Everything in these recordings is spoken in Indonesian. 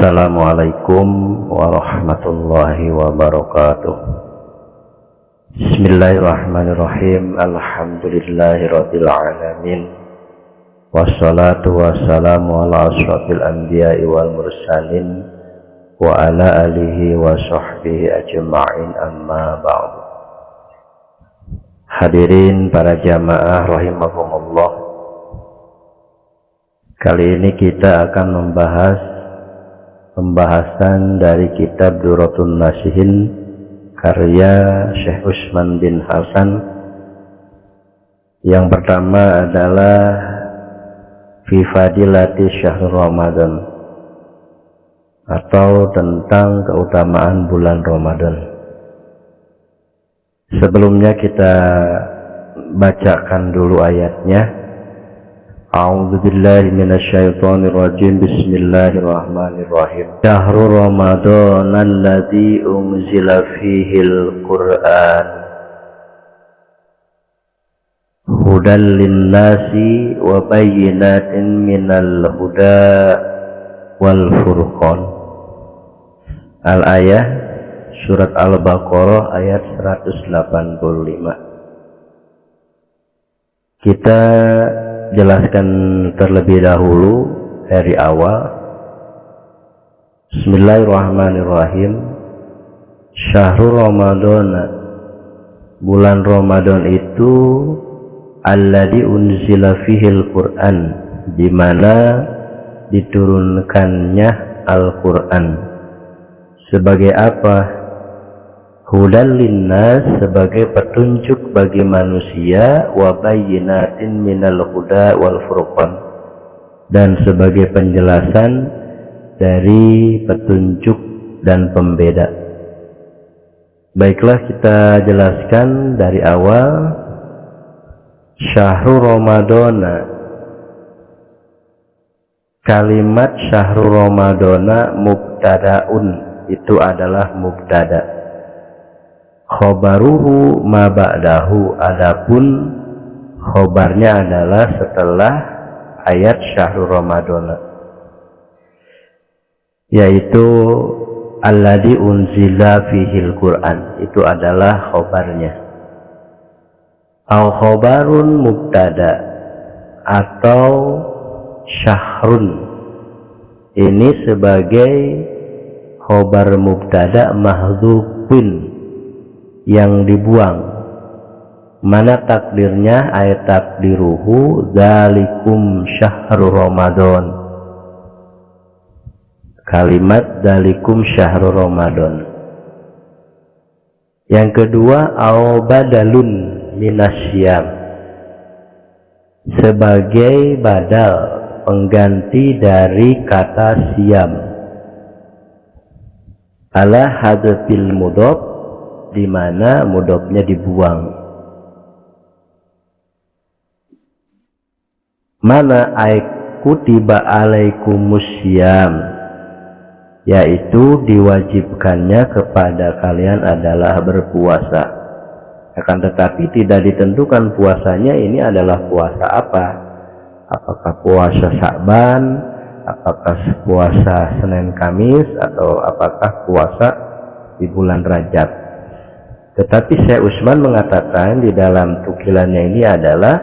Assalamualaikum warahmatullahi wabarakatuh. Bismillahirrahmanirrahim. Alhamdulillahirabbil alamin. Wassalatu wassalamu ala asyrafil anbiya'i wal mursalin wa ala alihi wa sahbihi ajma'in, amma ba'du. Hadirin para jamaah rahimakumullah. Kali ini kita akan membahas pembahasan dari kitab Durratun Nasihin karya Syekh Utsman bin Hasan. Yang pertama adalah Fi Fadilati Syahr Ramadan, atau tentang keutamaan bulan Ramadan. Sebelumnya kita bacakan dulu ayatnya. A'udzu billahi minasyaitonir rajim. Bismillahirrahmanirrahim. Syahrul Ramadan alladzi unzila fihil Qur'an hudal linnasi wa bayyinatin minal huda wal furqan. Al-ayah surat Al-Baqarah ayat 185. Kita jelaskan terlebih dahulu dari awal. Bismillahirrahmanirrahim. Syahrul Ramadan, bulan Ramadan itu alladzi unzila fihil Qur'an, di mana diturunkannya Al-Qur'an. Sebagai apa? Hudal linnas, sebagai petunjuk bagi manusia, wa bayyinatin minal huda wal furqan, dan sebagai penjelasan dari petunjuk dan pembeda. Baiklah, kita jelaskan dari awal. Syahrul Ramadan, kalimat Syahrul Ramadan mubtadaun, itu adalah mubtada. Khobaruhu ma ba'dahu, adapun khobarnya adalah setelah ayat Syahrul Ramadan, yaitu alladzi unzila fihil Qur'an, itu adalah khobarnya. Au khobarun mubtada, atau syahrun ini sebagai khobar mubtada mahdzufun, yang dibuang. Mana takdirnya? Ayat takdiruhu dzalikum syahrul Ramadan. Kalimat dzalikum syahrul Ramadan. Yang kedua, au badalun minasyam, sebagai badal, pengganti dari kata siam. Ala hadzfil mudhof, di mana mudhofnya dibuang. Mana kutiba alaikumusiyam, yaitu diwajibkannya kepada kalian adalah berpuasa. Akan tetapi tidak ditentukan puasanya ini adalah puasa apa. Apakah puasa Sya'ban, apakah puasa Senin Kamis, atau apakah puasa di bulan Rajab. Tetapi Syekh Utsman mengatakan di dalam tukilannya ini adalah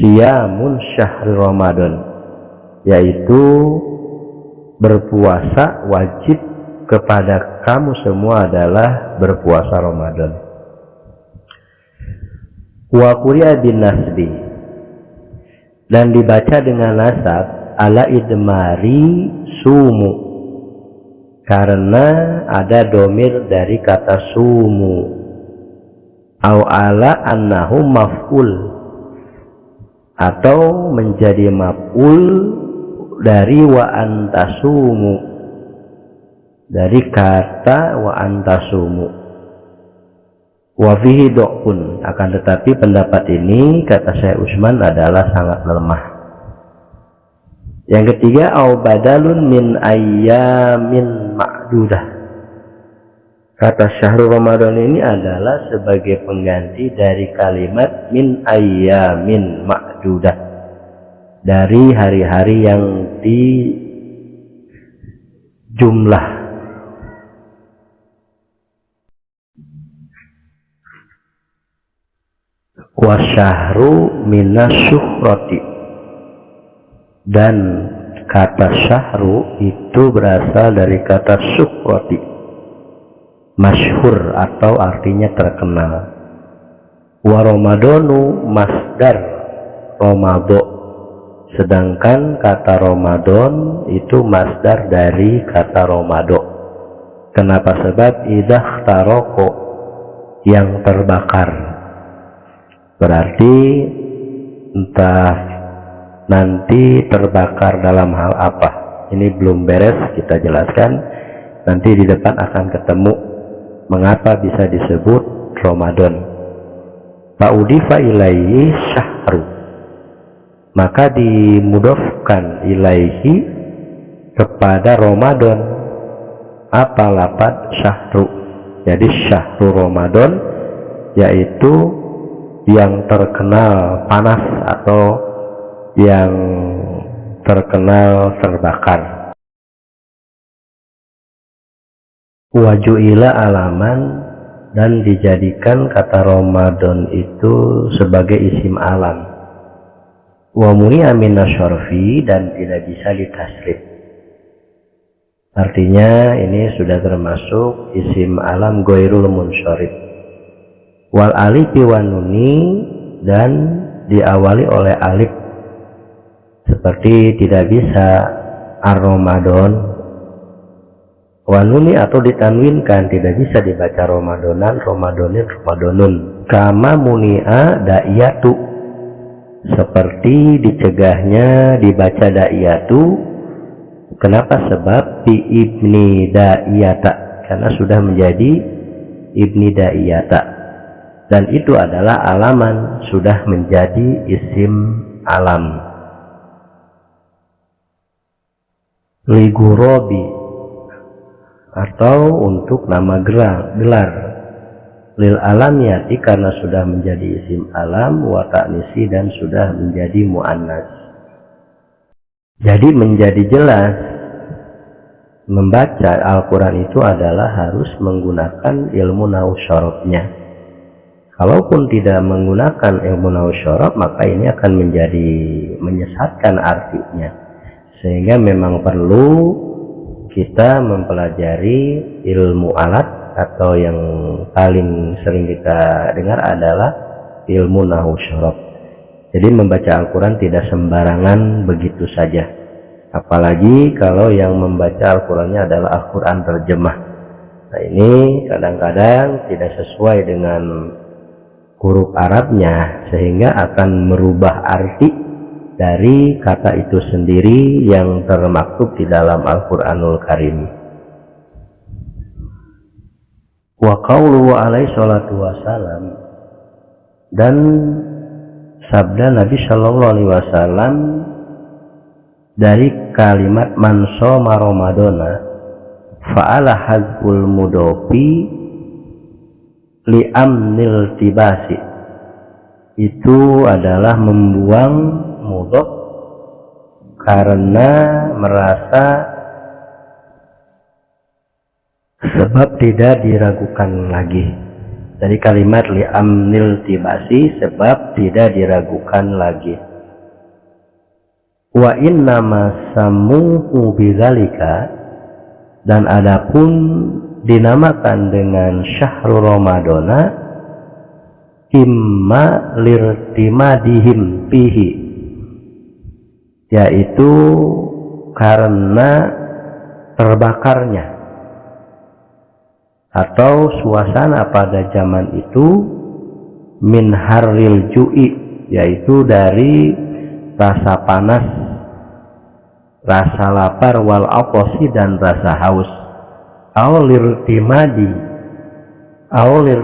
siyamun syahrul Ramadan, yaitu berpuasa, wajib kepada kamu semua adalah berpuasa Ramadan. Wa quri'a bin nasbi, dan dibaca dengan nasab ala idmari sumu, karena ada domir dari kata sumu. Au ala annahu maf'ul, atau menjadi maf'ul dari wa antasumu, dari kata wa antasumu. Wa fihi du'fun, akan tetapi pendapat ini kata Syekh Utsman adalah sangat lemah. Yang ketiga, au badalun min ayyamin ma'dudah. Kata Syahrul Ramadan ini adalah sebagai pengganti dari kalimat min ayyamin ma'dudah, dari hari-hari yang jumlah. Wasyahru minas syuhrati, dan kata syahru itu berasal dari kata syuhrati, masyhur atau artinya terkenal. Wa ramadanu masdar romado, sedangkan kata Ramadan itu masdar dari kata romado. Kenapa? Sebab idah taroko, yang terbakar. Berarti entah nanti terbakar dalam hal apa, ini belum beres kita jelaskan, nanti di depan akan ketemu mengapa bisa disebut Ramadan. Fa'udifa ilaihi syahru, maka dimudofkan ilaihi kepada Ramadan apa lafaz syahru. Jadi syahru Ramadan yaitu yang terkenal panas atau yang terkenal terbakar. Wajuila alaman, dan dijadikan kata Ramadan itu sebagai isim alam. Wa muni'a minasyarfi, dan tidak bisa ditasrif. Artinya ini sudah termasuk isim alam ghairul munsyarif. Wal alifi wan nuni, dan diawali oleh alif, seperti tidak bisa ar-Ramadan. Wanuni atau ditanwinkan, tidak bisa dibaca Ramadanan, Ramadanin, Ramadanun. Kama muni'a da'iyatu, seperti dicegahnya dibaca da'iyatu. Kenapa? Sebab di ibni da'iyata, karena sudah menjadi ibni da'iyata, dan itu adalah alaman, sudah menjadi isim alam. Ligurobi, atau untuk nama gelar. Lil alamiyati, karena sudah menjadi isim alam. Wa ta'nisi, dan sudah menjadi mu'annas. Jadi menjadi jelas membaca Al-Quran itu adalah harus menggunakan ilmu nahwu syarabnya. Kalaupun tidak menggunakan ilmu nahwu syarab, maka ini akan menjadi menyesatkan artinya. Sehingga memang perlu kita mempelajari ilmu alat, atau yang paling sering kita dengar adalah ilmu nahwu syarab. Jadi membaca Al-Quran tidak sembarangan begitu saja, apalagi kalau yang membaca Al-Qurannya adalah Al-Quran terjemah. Nah, ini kadang-kadang tidak sesuai dengan huruf Arabnya, sehingga akan merubah arti dari kata itu sendiri yang termaktub di dalam Al-Quranul Karim. Wa qauluhu alaihi salatu wassalam, dan sabda Nabi Shallallahu Alaihi Wasallam dari kalimat man shoma Ramadana fa'ala hazbul mudofi li amnil tibasi, itu adalah membuang mudhof karena merasa sebab tidak diragukan lagi. Dari kalimat li amnil tibasi, sebab tidak diragukan lagi. Wa innama samuhu bidzalika, dan adapun dinamakan dengan syahrul Ramadana imma lirtimadihim fihi, yaitu karena terbakarnya atau suasana pada zaman itu min harril ju'i, yaitu dari rasa panas, rasa lapar, wal aposi, dan rasa haus. Awlir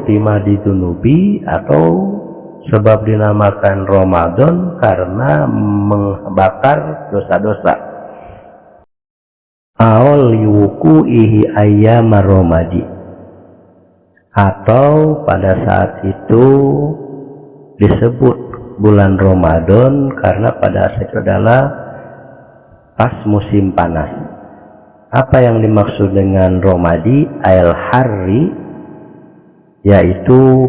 timadi dunubi, atau sebab dinamakan Ramadan karena membakar dosa-dosa. Awal yuku ihi ayyam romadi, atau pada saat itu disebut bulan Ramadan karena pada saat itu adalah pas musim panas. Apa yang dimaksud dengan romadi al harri, yaitu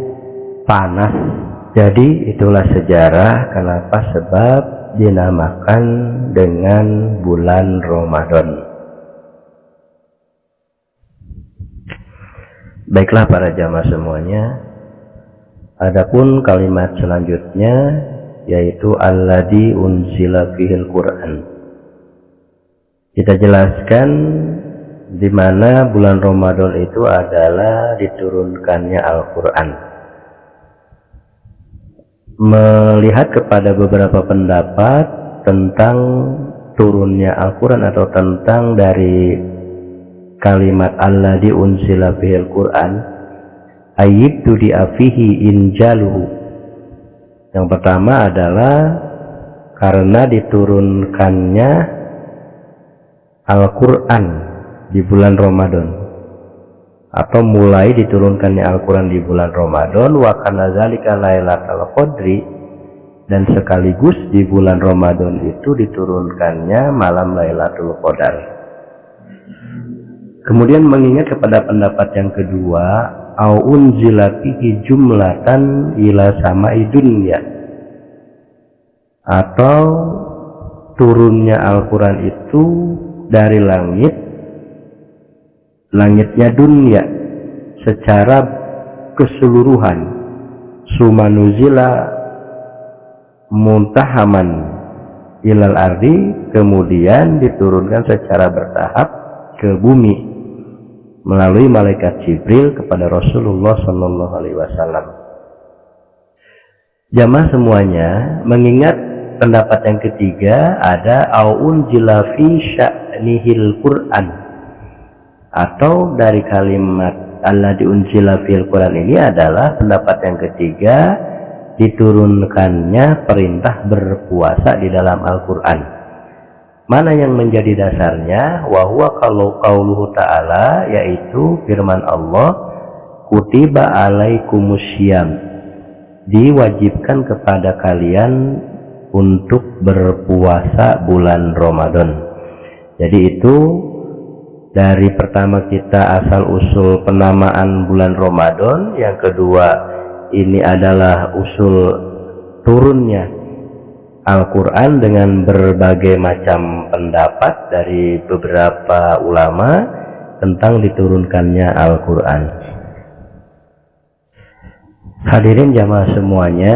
panas. Jadi itulah sejarah kenapa sebab dinamakan dengan bulan Ramadan. Baiklah para jamaah semuanya, adapun kalimat selanjutnya yaitu alladzi unzila fihil Quran. Kita jelaskan di mana bulan Ramadan itu adalah diturunkannya Al-Quran. Melihat kepada beberapa pendapat tentang turunnya Al-Quran atau tentang dari kalimat alladzi unzila fihil Quran, ayyibtu di'afihi injaluhu. Yang pertama adalah karena diturunkannya Al-Quran di bulan Ramadan, atau mulai diturunkannya Al-Quran di bulan Ramadan, wa kana zalika lailatul qadri, dan sekaligus di bulan Ramadan itu diturunkannya malam Lailatul Qadar. Kemudian mengingat kepada pendapat yang kedua, au unzila fihi jumlatan ila sama'i dunya, atau turunnya Al-Quran itu dari langitnya dunia secara keseluruhan, sumanuzila muntahaman ilal ardi, kemudian diturunkan secara bertahap ke bumi melalui malaikat Jibril kepada Rasulullah Shallallahu Alaihi Wasallam. Jamaah semuanya, mengingat pendapat yang ketiga ada aun jilafi sya'nihil Quran, atau dari kalimat alladzi unzila fil Quran ini adalah pendapat yang ketiga, diturunkannya perintah berpuasa di dalam Al-Quran. Mana yang menjadi dasarnya? Wahwa kalau qauluhu ta'ala, yaitu firman Allah, kutiba alaikumusiyam, diwajibkan kepada kalian untuk berpuasa bulan Ramadan. Jadi itu dari pertama kita asal usul penamaan bulan Ramadan, yang kedua ini adalah usul turunnya Al-Quran dengan berbagai macam pendapat dari beberapa ulama tentang diturunkannya Al-Quran. Hadirin jamaah semuanya,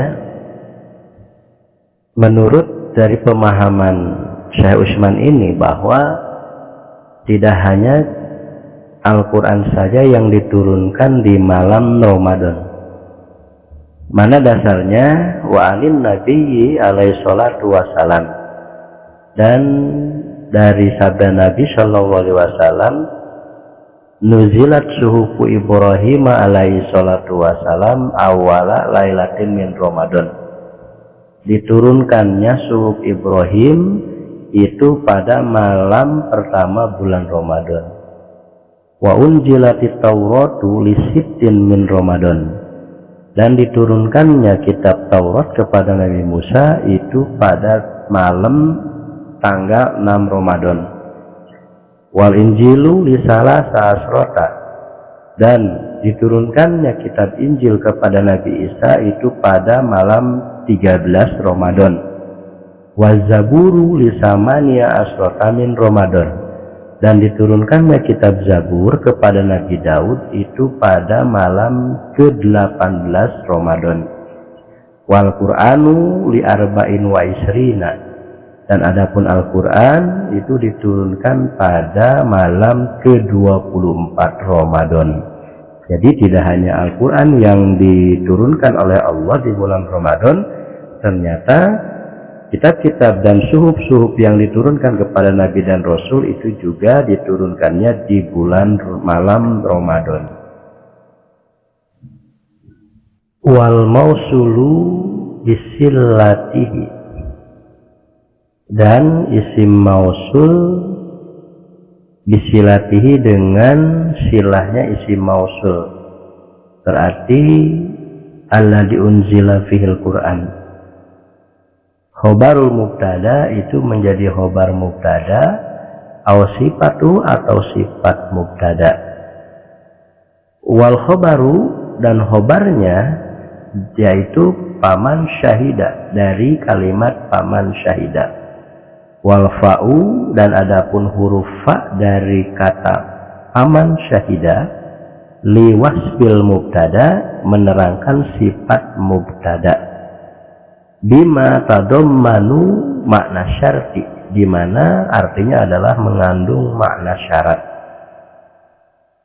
menurut dari pemahaman Syekh Utsman ini bahwa tidak hanya Al-Quran saja yang diturunkan di malam Ramadan. Mana dasarnya? Wa anin nabiyyi alaihi salatu wassalam, dan dari sabda Nabi sallallahu alaihi wasallam, nuzilat suhufu Ibrahim alaihi salatu wassalam awala lailatin min Ramadan. Diturunkannya suhuf Ibrahim itu pada malam pertama bulan Ramadan. Wa unzilatit Tauratu li sittin min Ramadan, dan diturunkannya kitab Taurat kepada Nabi Musa itu pada malam tanggal 6 Ramadan. Wal Injilu li salasa asrota, dan diturunkannya kitab Injil kepada Nabi Isa itu pada malam 13 Ramadan. Wa Zaburu li samania asrota min Ramadan, dan diturunkannya kitab Zabur kepada Nabi Daud itu pada malam ke-18 Ramadan. Wal Qur'anu li arba'in wa isrina, dan adapun Al-Quran itu diturunkan pada malam ke-24 Ramadan. Jadi tidak hanya Al-Quran yang diturunkan oleh Allah di bulan Ramadan, ternyata kitab-kitab dan suhuf-suhuf yang diturunkan kepada Nabi dan Rasul itu juga diturunkannya di bulan malam Ramadan. Wal mausulu bisillatihi, dan isim mausul bisilatihi dengan silahnya isim mausul, berarti alladzi unzila fihil Quran. Khobarul mubtada itu menjadi khobar mubtada, au sifatu atau sifat mubtada. Wal khobaru dan khobarnya yaitu paman syahida dari kalimat paman syahida. Wal fa'u dan adapun huruf fa dari kata paman syahida liwasbil mubtada menerangkan sifat mubtada. Bima tadommanu makna syarti, di mana artinya adalah mengandung makna syarat.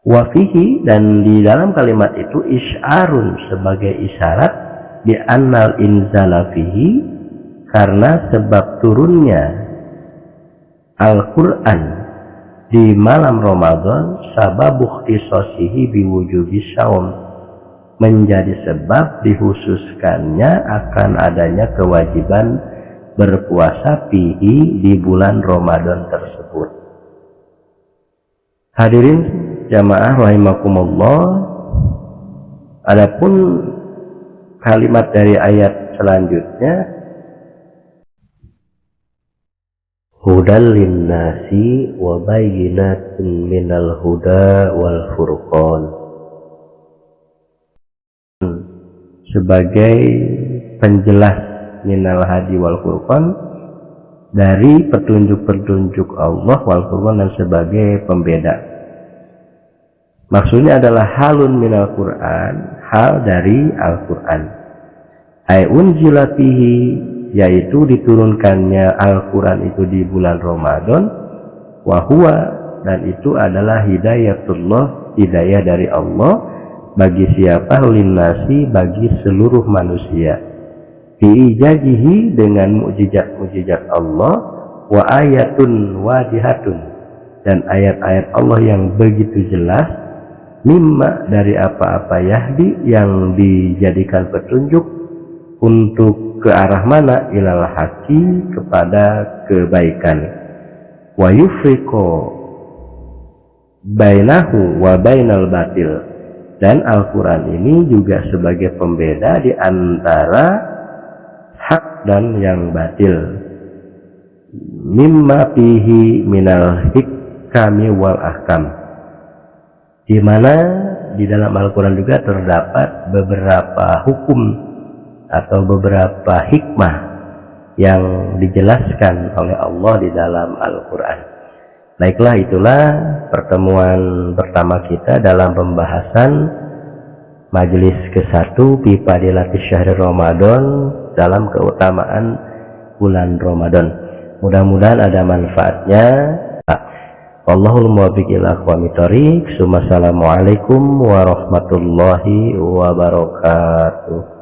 Wafihi dan di dalam kalimat itu isyarun sebagai isyarat di annal inzala fihi karena sebab turunnya Al-Quran di malam Ramadan sababu ikhtisasihi biwujubi syaum menjadi sebab dikhususkannya akan adanya kewajiban berpuasa fihi di bulan Ramadan tersebut. Hadirin jamaah rahimakumullah, adapun kalimat dari ayat selanjutnya hudal linnasi wa bayyinatin minal huda wal furqan, sebagai penjelas minal hadi wal furqan dari petunjuk-petunjuk Allah wal furqan dan sebagai pembeda. Maksudnya adalah halun minal Quran, hal dari Al-Quran. Unzila fihi, yaitu diturunkannya Al-Quran itu di bulan Ramadan. Wahwa, dan itu adalah hidayatullah, hidayah dari Allah bagi siapa linnasi, bagi seluruh manusia. Biijajihi dengan mukjizat-mukjizat Allah, wa ayatun wadihatun, dan ayat-ayat Allah yang begitu jelas. Mimma dari apa-apa yahdi yang dijadikan petunjuk untuk ke arah mana, ilal haqi kepada kebaikan. Wa yufriqu bainahu wa bainal batil, dan Al-Quran ini juga sebagai pembeda di antara hak dan yang batil. Mimma fihi minal hikami wal ahkam, di mana di dalam Al-Quran juga terdapat beberapa hukum atau beberapa hikmah yang dijelaskan oleh Allah di dalam Al-Quran. Baiklah, itulah pertemuan pertama kita dalam pembahasan majelis ke-1 fi fadilatis syahr Ramadan, dalam keutamaan bulan Ramadan. Mudah-mudahan ada manfaatnya. Wallahul muwaffiq ila aqwamit thoriq. Assalamualaikum warahmatullahi wabarakatuh.